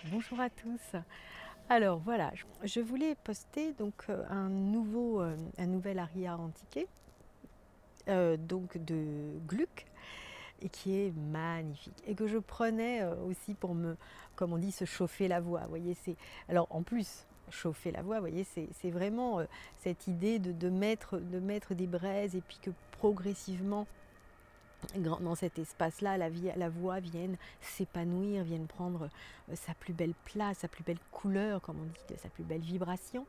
Bonjour à tous. Alors voilà, je voulais poster un nouvel aria antiqué, donc de Gluck, et qui est magnifique et que je prenais aussi pour comme on dit, se chauffer la voix. Vous voyez, alors en plus chauffer la voix. Vous voyez, c'est vraiment cette idée de mettre des braises et puis que progressivement dans cet espace-là, la voix vienne s'épanouir, vienne prendre sa plus belle place, sa plus belle couleur, comme on dit, sa plus belle vibration.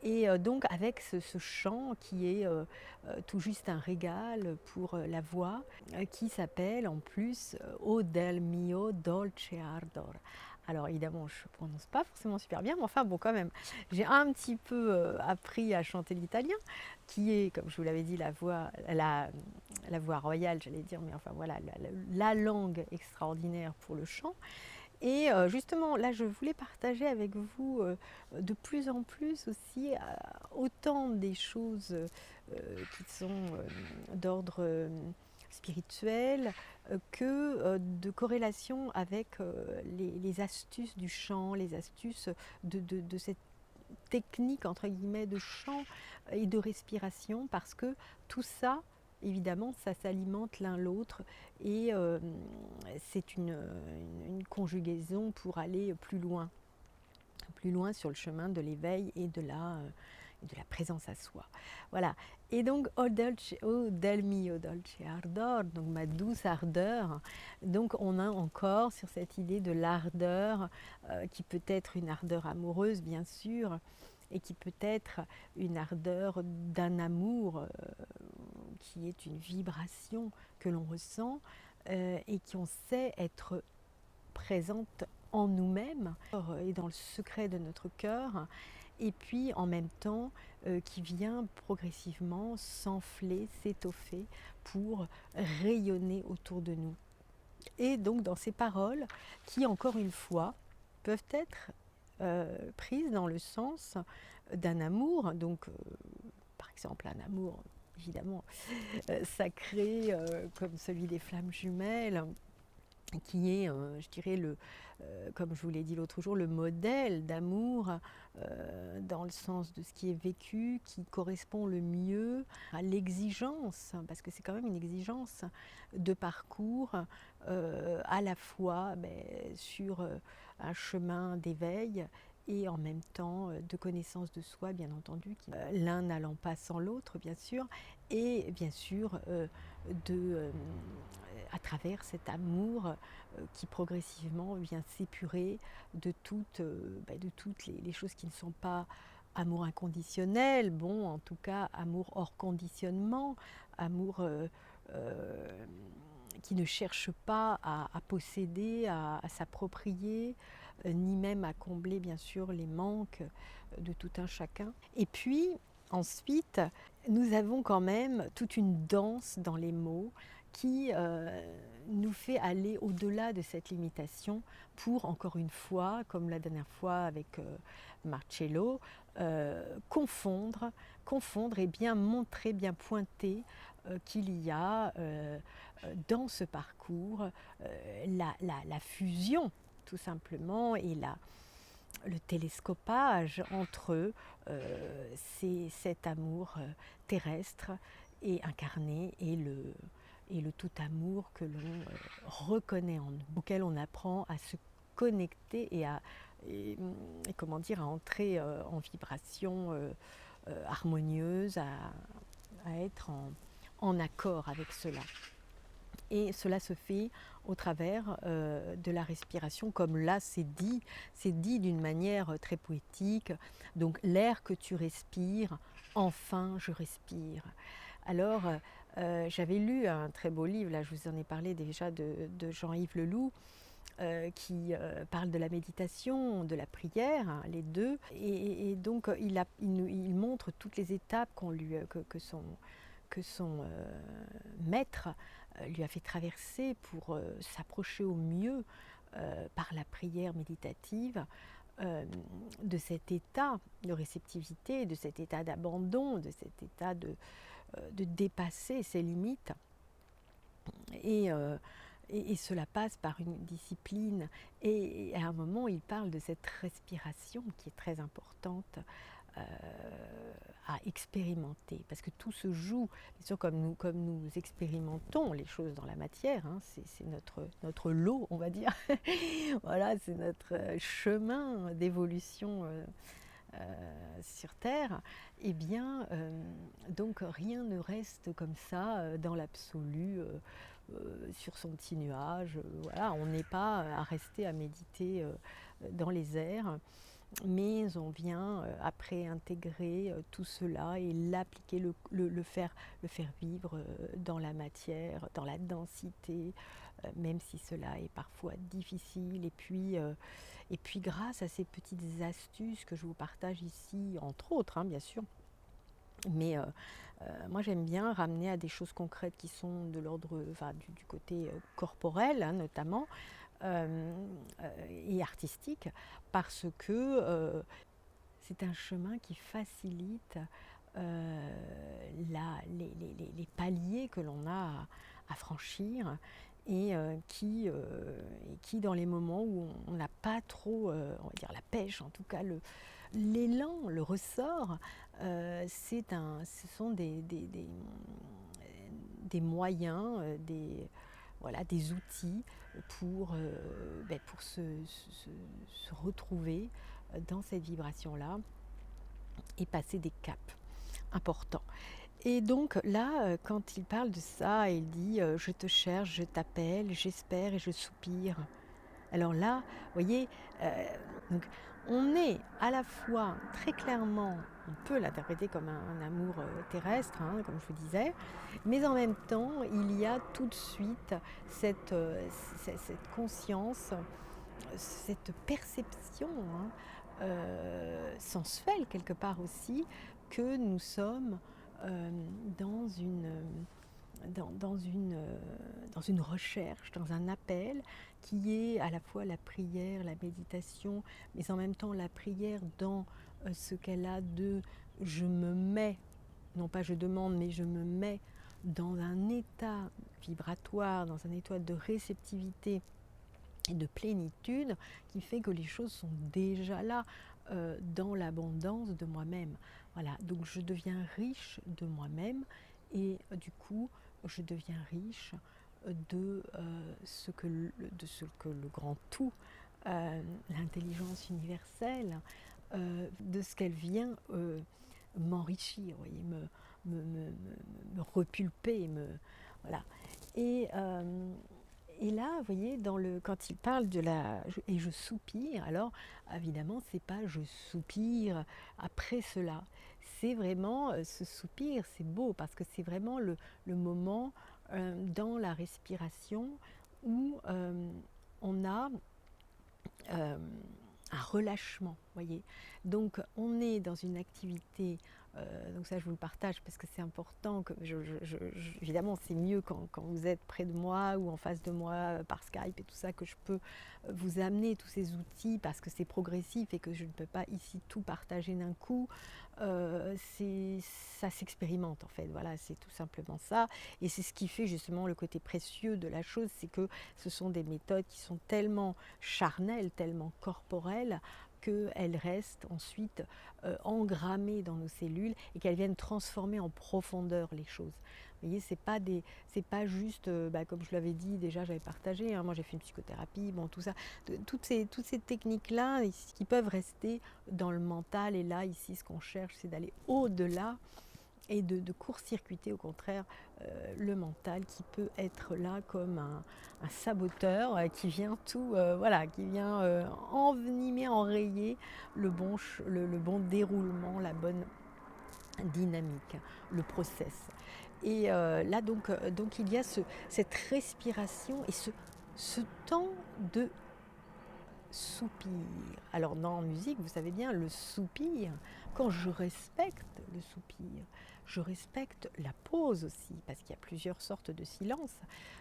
Et donc avec ce chant qui est tout juste un régal pour la voix, qui s'appelle en plus O del mio dolce ardor. Alors évidemment, je ne prononce pas forcément super bien, mais enfin bon quand même, j'ai un petit peu appris à chanter l'italien, qui est, comme je vous l'avais dit, la voix royale, j'allais dire, mais enfin voilà, la langue extraordinaire pour le chant. Et justement, là, je voulais partager avec vous de plus en plus aussi autant des choses qui sont d'ordre spirituel que de corrélation avec les astuces du chant, les astuces de cette technique entre guillemets de chant et de respiration, parce que tout ça, évidemment, ça s'alimente l'un l'autre et c'est une conjugaison pour aller plus loin sur le chemin de l'éveil et de la présence à soi. Voilà. Et donc, o del mio dolce ardor, donc ma douce ardeur. Donc, on a encore sur cette idée de l'ardeur, qui peut être une ardeur amoureuse, bien sûr, et qui peut être une ardeur d'un amour qui est une vibration que l'on ressent et qu'on sait être présente en nous-mêmes et dans le secret de notre cœur, et puis en même temps qui vient progressivement s'enfler, s'étoffer pour rayonner autour de nous. Et donc dans ces paroles qui, encore une fois, peuvent être prises dans le sens d'un amour, donc par exemple un amour évidemment sacré comme celui des flammes jumelles, qui est, je dirais, comme je vous l'ai dit l'autre jour, le modèle d'amour dans le sens de ce qui est vécu, qui correspond le mieux à l'exigence, parce que c'est quand même une exigence de parcours, à la fois sur un chemin d'éveil et en même temps de connaissance de soi, bien entendu, l'un n'allant pas sans l'autre, bien sûr, et bien sûr à travers cet amour qui progressivement vient s'épurer de toutes les choses qui ne sont pas amour inconditionnel, bon, en tout cas amour hors conditionnement, amour qui ne cherche pas à posséder, à s'approprier, ni même à combler bien sûr les manques de tout un chacun. Et puis ensuite, nous avons quand même toute une danse dans les mots qui nous fait aller au-delà de cette limitation pour, encore une fois, comme la dernière fois avec Marcello, confondre et bien montrer, bien pointer qu'il y a dans ce parcours la fusion, tout simplement, et le télescopage entre cet amour terrestre et incarné et le tout amour que l'on reconnaît en nous, auquel on apprend à se connecter et comment dire, à entrer en vibration harmonieuse, à être en accord avec cela. Et cela se fait au travers de la respiration, comme là c'est dit d'une manière très poétique. Donc l'air que tu respires, enfin je respire. Alors j'avais lu un très beau livre, là je vous en ai parlé déjà de Jean-Yves Leloup, qui parle de la méditation, de la prière, hein, les deux. Et donc il montre toutes les étapes que son maître lui a fait traverser pour s'approcher au mieux par la prière méditative de cet état de réceptivité, de cet état d'abandon, de cet état de dépasser ses limites. Et et cela passe par une discipline. Et à un moment, il parle de cette respiration qui est très importante euh, à expérimenter, parce que tout se joue, bien sûr, comme nous expérimentons les choses dans la matière, hein, c'est notre lot, on va dire. Voilà, c'est notre chemin d'évolution sur Terre. Eh bien, donc rien ne reste comme ça dans l'absolu. Sur son petit nuage, voilà, on n'est pas à rester à méditer dans les airs, mais on vient après intégrer tout cela et l'appliquer, le faire vivre dans la matière, dans la densité, même si cela est parfois difficile. Et puis grâce à ces petites astuces que je vous partage ici, entre autres, hein, bien sûr, mais moi j'aime bien ramener à des choses concrètes qui sont de l'ordre, enfin, du côté corporel, hein, notamment, et artistique, parce que c'est un chemin qui facilite les paliers que l'on a à franchir, et qui, dans les moments où on n'a pas trop, on va dire, la pêche, en tout cas l'élan, le ressort, ce sont des moyens, voilà, des outils pour se retrouver dans cette vibration-là et passer des caps importants. Et donc là, quand il parle de ça, il dit je te cherche, je t'appelle, j'espère et je soupire. Alors là, vous voyez, donc on est à la fois très clairement, on peut l'interpréter comme un amour terrestre, hein, comme je vous disais, mais en même temps, il y a tout de suite cette conscience, cette perception, hein, sensuelle quelque part aussi, que nous sommes euh, dans une dans une recherche, dans un appel qui est à la fois la prière, la méditation, mais en même temps la prière dans ce qu'elle a de je me mets, non pas je demande, mais je me mets dans un état vibratoire, dans un état de réceptivité et de plénitude qui fait que les choses sont déjà là dans l'abondance de moi-même. Voilà, donc je deviens riche de moi-même et du coup je deviens riche de ce que le grand tout, l'intelligence universelle, de ce qu'elle vient m'enrichir, vous voyez, me repulper, voilà. Et, euh, et là, vous voyez, quand il parle de et je soupire, alors évidemment, c'est pas je soupire après cela. C'est vraiment ce soupir, c'est beau parce que c'est vraiment le moment dans la respiration où on a euh, un relâchement, voyez. Donc on est dans une activité, donc ça je vous le partage parce que c'est important, que évidemment c'est mieux quand vous êtes près de moi ou en face de moi par Skype et tout ça, que je peux vous amener tous ces outils parce que c'est progressif et que je ne peux pas ici tout partager d'un coup. Ça s'expérimente en fait, voilà, c'est tout simplement ça, et c'est ce qui fait justement le côté précieux de la chose, c'est que ce sont des méthodes qui sont tellement charnelles, tellement corporelles, qu'elles restent ensuite engrammées dans nos cellules et qu'elles viennent transformer en profondeur les choses. Vous voyez, c'est pas juste, comme je l'avais dit déjà, j'avais partagé, hein, moi j'ai fait une psychothérapie, bon tout ça, toutes ces techniques-là qui peuvent rester dans le mental, et là ici ce qu'on cherche c'est d'aller au-delà et de court-circuiter au contraire le mental qui peut être là comme un saboteur qui vient tout, voilà, qui vient envenimer, enrayer le bon déroulement, la bonne dynamique, le process. Et là donc il y a cette respiration et ce temps de soupir. Alors dans la musique, vous savez bien, le soupir, quand je respecte le soupir, je respecte la pause aussi, parce qu'il y a plusieurs sortes de silence.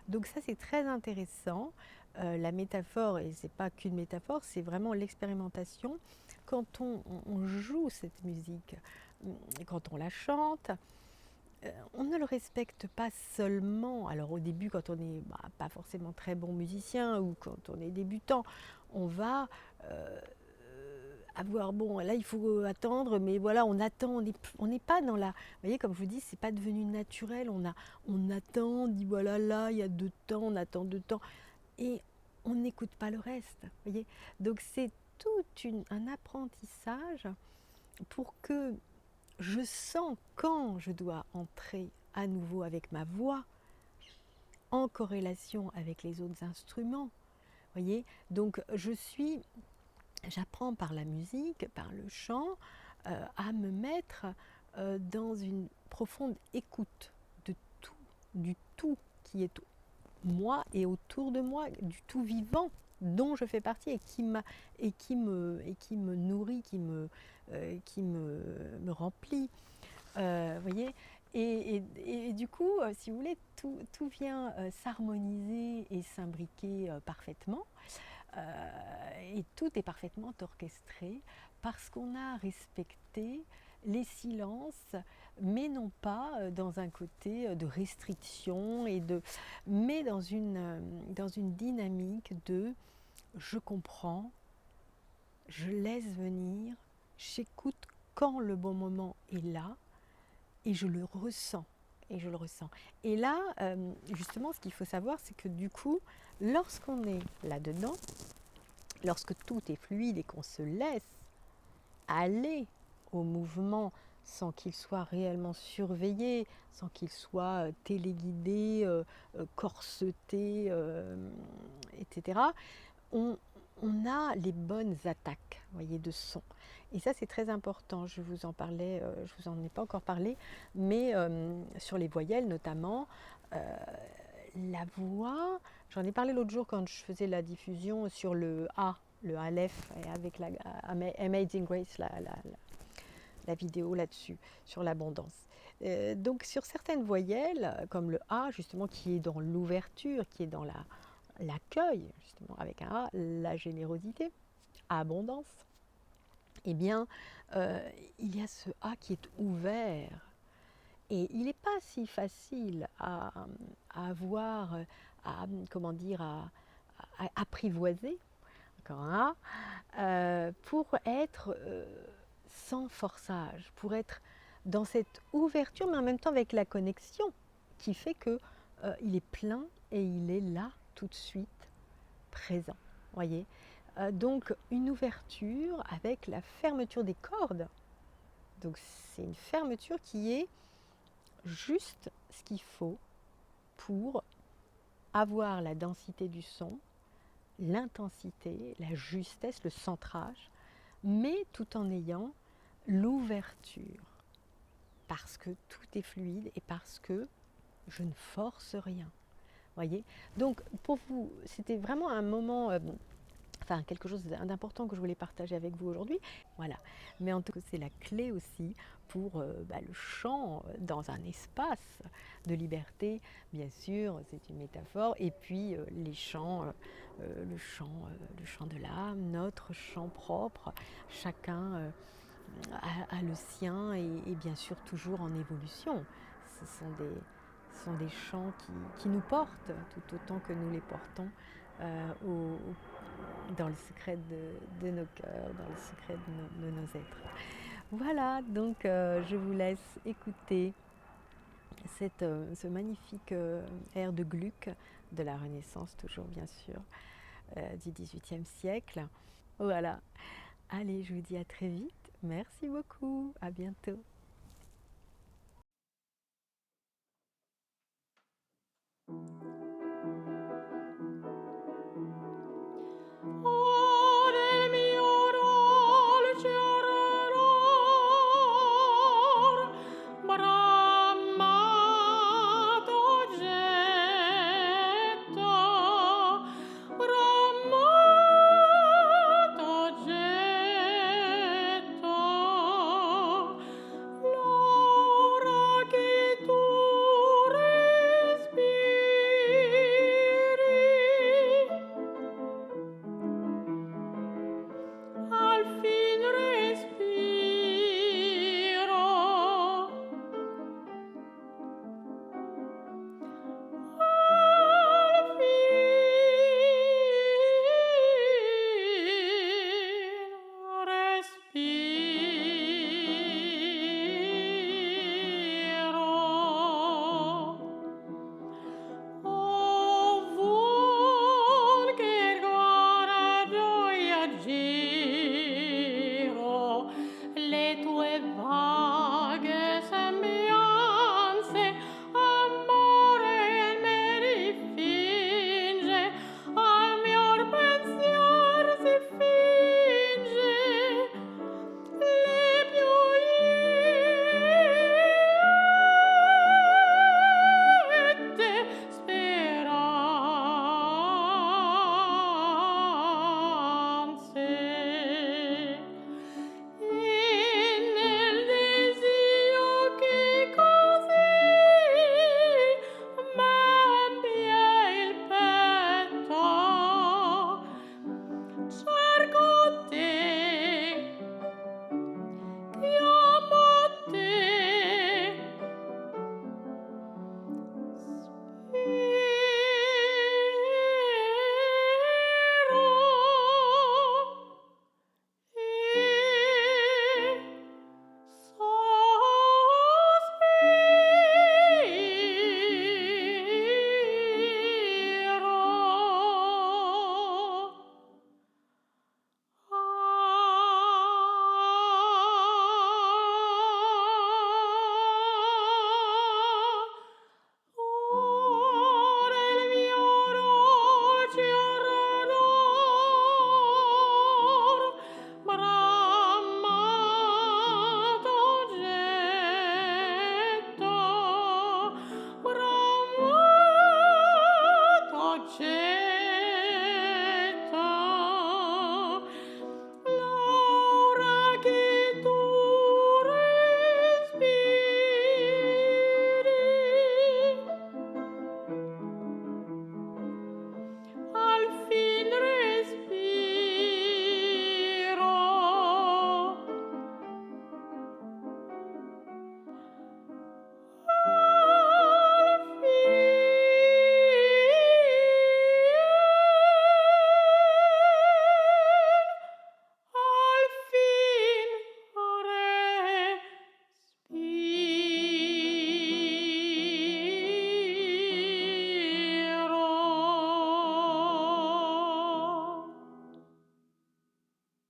Donc ça c'est très intéressant. La métaphore, et c'est pas qu'une métaphore, c'est vraiment l'expérimentation. Quand on joue cette musique, quand on la chante, on ne le respecte pas seulement. Alors au début, quand on n'est pas forcément très bon musicien ou quand on est débutant, on va avoir, bon, là il faut attendre, mais voilà, on attend, on n'est pas dans la... Vous voyez, comme je vous dis, c'est pas devenu naturel, on attend, on dit voilà, là, il y a 2 temps, on attend 2 temps, et on n'écoute pas le reste, vous voyez. Donc c'est un apprentissage pour que je sens quand je dois entrer à nouveau avec ma voix en corrélation avec les autres instruments. Voyez, donc j'apprends par la musique, par le chant, à me mettre dans une profonde écoute de tout, du tout qui est moi et autour de moi, du tout vivant dont je fais partie et qui me nourrit, me remplit. Voyez, et du coup, si vous voulez, tout vient s'harmoniser et s'imbriquer parfaitement. Et tout est parfaitement orchestré parce qu'on a respecté les silences, mais non pas dans un côté de restriction, mais dans une dynamique de je comprends, je laisse venir, j'écoute quand le bon moment est là et je le ressens. Et je le ressens. Et là, justement, ce qu'il faut savoir, c'est que du coup, lorsqu'on est là-dedans, lorsque tout est fluide et qu'on se laisse aller au mouvement sans qu'il soit réellement surveillé, sans qu'il soit téléguidé, corseté, etc., on, on a les bonnes attaques, voyez, de son. Et ça, c'est très important. Je vous en parlais, je vous en ai pas encore parlé, mais sur les voyelles notamment, la voix. J'en ai parlé l'autre jour quand je faisais la diffusion sur le A, le Aleph, avec la Amazing Grace, la vidéo là-dessus, sur l'abondance. Donc sur certaines voyelles, comme le A, justement, qui est dans l'ouverture, qui est dans l'accueil, justement, avec un A, la générosité, abondance, eh bien, il y a ce A qui est ouvert. Et il n'est pas si facile à avoir, comment dire, à apprivoiser, encore un A, pour être sans forçage, pour être dans cette ouverture, mais en même temps avec la connexion qui fait que il est plein et il est là tout de suite présent. Voyez, donc une ouverture avec la fermeture des cordes. Donc c'est une fermeture qui est juste ce qu'il faut pour avoir la densité du son, l'intensité, la justesse, le centrage, mais tout en ayant l'ouverture, parce que tout est fluide et parce que je ne force rien. Voyez. Donc pour vous, c'était vraiment un moment, enfin quelque chose d'important que je voulais partager avec vous aujourd'hui. Voilà. Mais en tout cas, c'est la clé aussi pour le chant dans un espace de liberté, bien sûr, c'est une métaphore. Et puis les chants, le chant de l'âme, notre chant propre, chacun a le sien et bien sûr toujours en évolution. Ce sont des chants qui nous portent tout autant que nous les portons dans le secret de nos cœurs, dans le secret de nos êtres. Voilà, donc je vous laisse écouter ce magnifique air de Gluck de la Renaissance, toujours bien sûr, du XVIIIe siècle. Voilà, allez, je vous dis à très vite. Merci beaucoup, à bientôt.